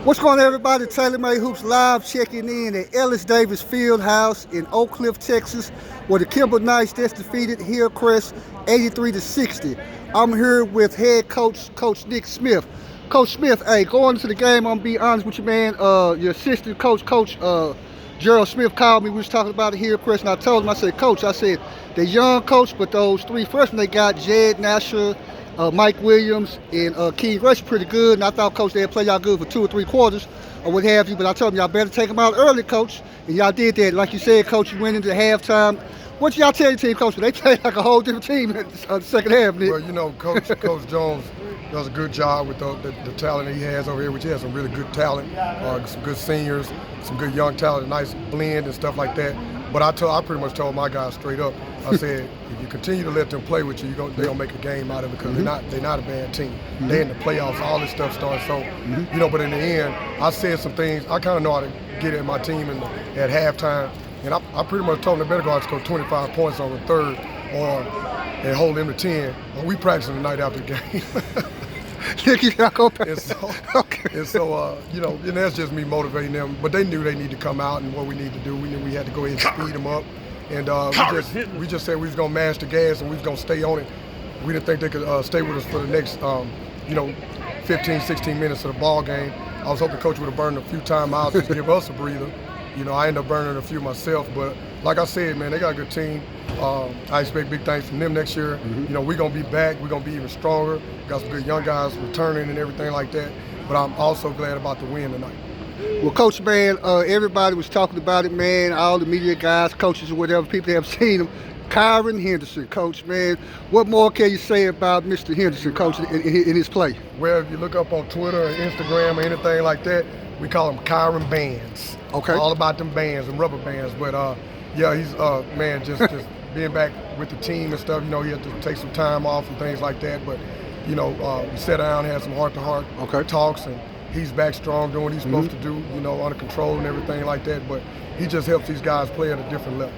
What's going on, everybody? Taylor May Hoops live checking in at Ellis Davis Fieldhouse in Oak Cliff, Texas, where the Kimball Knights just defeated Hillcrest 83-60. I'm here with head Coach Nick Smith. Coach Smith, hey, going into the game, I'm gonna be honest with you, man. Your assistant coach, Gerald Smith, called me. We was talking about the Hillcrest, and I told him, I said, Coach, they're young, Coach, but those three freshmen they got, Jed Nasher, Mike Williams, and King Rush pretty good, and I thought, Coach, they'd play y'all good for 2 or 3 quarters or what have you, but I told them y'all better take them out early, Coach, and y'all did that. Like you said, Coach, you went into halftime. What y'all tell your team, Coach? They played like a whole different team in the second half, Nick. Well, you know, Coach Jones does a good job with the talent he has over here, which he has some really good talent, some good seniors, some good young talent, a nice blend and stuff like that. But I pretty much told my guys straight up, I said, if you continue to let them play with you, they're gonna make a game out of it because they're not a bad team. They're in the playoffs, all this stuff starts. So, you know, but in the end, I said some things. I kind of know how to get at my team at halftime, and I pretty much told them they better go out and score 25 points on the third, and hold them to 10. Well, we practicing the night after the game. And so, you know, and that's just me motivating them. But they knew they need to come out and what we need to do. We knew we had to go ahead and speed them up. And we just said we was going to mash the gas and we was going to stay on it. We didn't think they could stay with us for the next, 15, 16 minutes of the ball game. I was hoping Coach would have burned a few timeouts to give us a breather. You know, I ended up burning a few myself. But like I said, man, they got a good team. I expect big things from them next year. You know, we're going to be back. We're going to be even stronger. Got some good young guys returning and everything like that. But I'm also glad about the win tonight. Well, Coach, man, everybody was talking about it, man. All the media guys, coaches, or whatever, people have seen him. Kyron Henderson, Coach, man. What more can you say about Mr. Henderson, Coach, in his play? Well, if you look up on Twitter or Instagram or anything like that, we call them Kyron bands. Okay. All about them bands and rubber bands. But, yeah, he's, man, just being back with the team and stuff, you know, he had to take some time off and things like that. But, you know, we sat down, had some heart-to-heart talks, and he's back strong, doing what he's supposed to do, you know, under control and everything like that. But he just helps these guys play at a different level.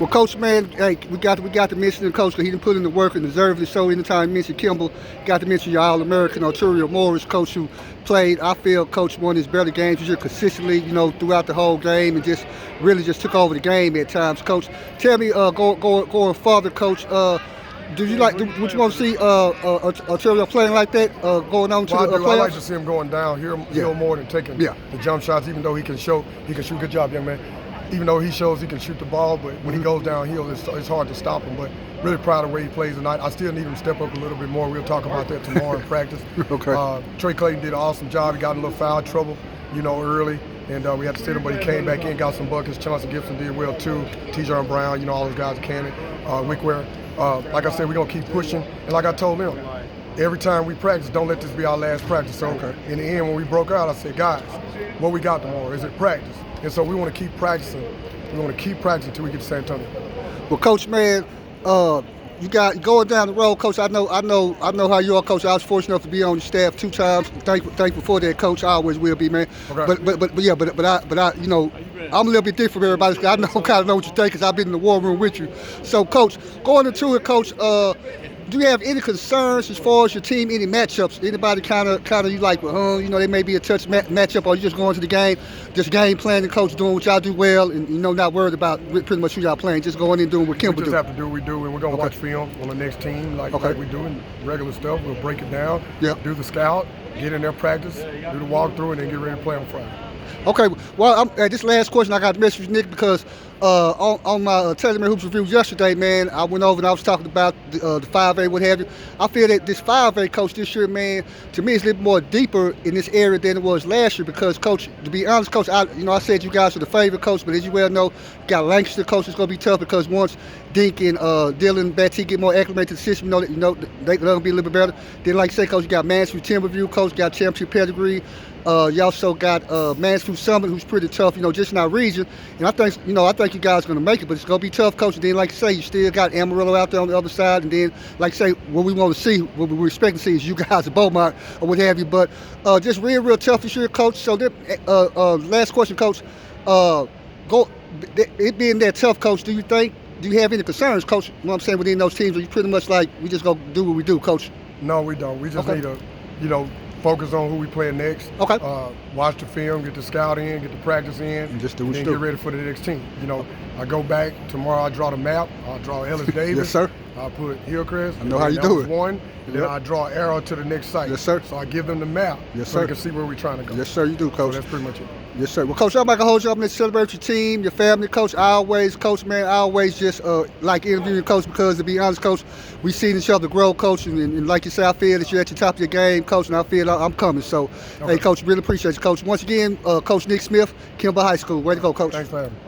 Well, Coach, man, hey, we got to mention him, Coach, because he didn't put in the work and deservedly so. Anytime you mention Kimball, got to mention your All-American Arturo Morris, Coach, who played, I feel, Coach, one of his better games this year consistently, you know, throughout the whole game and just really just took over the game at times. Coach, tell me, going further, Coach, would you want to see Arturo playing like that, going on to the playoffs? I like to see him going down here more than taking the jump shots, even though he can shoot. Good job, young man. Even though he shows he can shoot the ball, but when he goes downhill, it's hard to stop him. But really proud of the way he plays tonight. I still need him to step up a little bit more. We'll talk about that tomorrow in practice. Okay. Trey Clayton did an awesome job. He got in a little foul trouble, you know, early. And we had to sit him, but he came back in, got some buckets. Chauncey Gibson did well too. T.J. Brown, you know, all those guys are cannon. Wickware. Like I said, we're going to keep pushing. And like I told them, every time we practice, don't let this be our last practice. So in the end, when we broke out, I said, guys, what we got tomorrow? Is it practice? And so we want to keep practicing. We want to keep practicing until we get to San Antonio. Well, Coach, man, you got going down the road, Coach. I know how you are, Coach. I was fortunate enough to be on your staff 2 times. Thankful for that, Coach. I always will be, man. Okay. But I, you know, I'm a little bit different from everybody. I kind of know what you think because I've been in the war room with you. So, Coach, going into it, Coach, do you have any concerns as far as your team, any matchups? Anybody kind of you like, well, you know, they may be a touch matchup, or you just going to the game, just game planning, Coach, doing what y'all do well, and, you know, not worried about pretty much who y'all playing, just going in and doing what Kimball do. We just have to do what we do, and we're going to watch film on the next team like we do in regular stuff. We'll break it down, do the scout, get in there, practice, do the walkthrough, and then get ready to play on Friday. Okay, well, this last question I got to message Nick because on my Taylor May Hoops review yesterday, man, I went over and I was talking about the 5A, what have you. I feel that this 5A, Coach, this year, man, to me, is a little more deeper in this area than it was last year because, Coach, to be honest, Coach, I said you guys are the favorite, Coach, but as you well know, you got Lancaster, Coach, it's going to be tough because once Dink and Dylan Batty get more acclimated to the system, they're going to be a little bit better. Then, like I say, Coach, you got Mansfield Timberview, Coach, got championship pedigree. You also got Mansfield Summit, who's pretty tough, you know, just in our region. And I think you guys are going to make it, but it's going to be tough, Coach. And then, like I say, you still got Amarillo out there on the other side. And then, like I say, what we want to see, what we expect to see is you guys at Beaumont or what have you. But just real tough this year, Coach. So, last question, Coach. It being that tough, Coach, do you have any concerns, Coach, you know what I'm saying, within those teams? Or you pretty much like, we just go do what we do, Coach? No, we don't. We just need to, you know, focus on who we playing next. Okay. Watch the film, get the scout in, get the practice in, And just do what then you get do. ready for the next team. You know, I go back tomorrow. I draw the map. I'll draw Ellis Davis. Yes, sir. I'll put Hillcrest. I know how you that do was it. one. And then Yep. I draw an arrow to the next site. Yes, sir. So I give them the map. Yes, so sir. they can see where we're trying to go. Yes, sir, you do, So Coach. that's pretty much it. Yes, sir. Well, Coach, I'm not gonna hold you up and celebrate your team, your family, Coach. Coach, man, I always just like interviewing Coach because, to be honest, Coach, we've seen each other grow, Coach, and like you said, I feel that you're at the top of your game, Coach, and I feel I'm coming. So, Okay. hey, Coach, really appreciate you, Coach. Once again, Coach Nick Smith, Kimball High School. Way to go, Coach. Thanks for having me.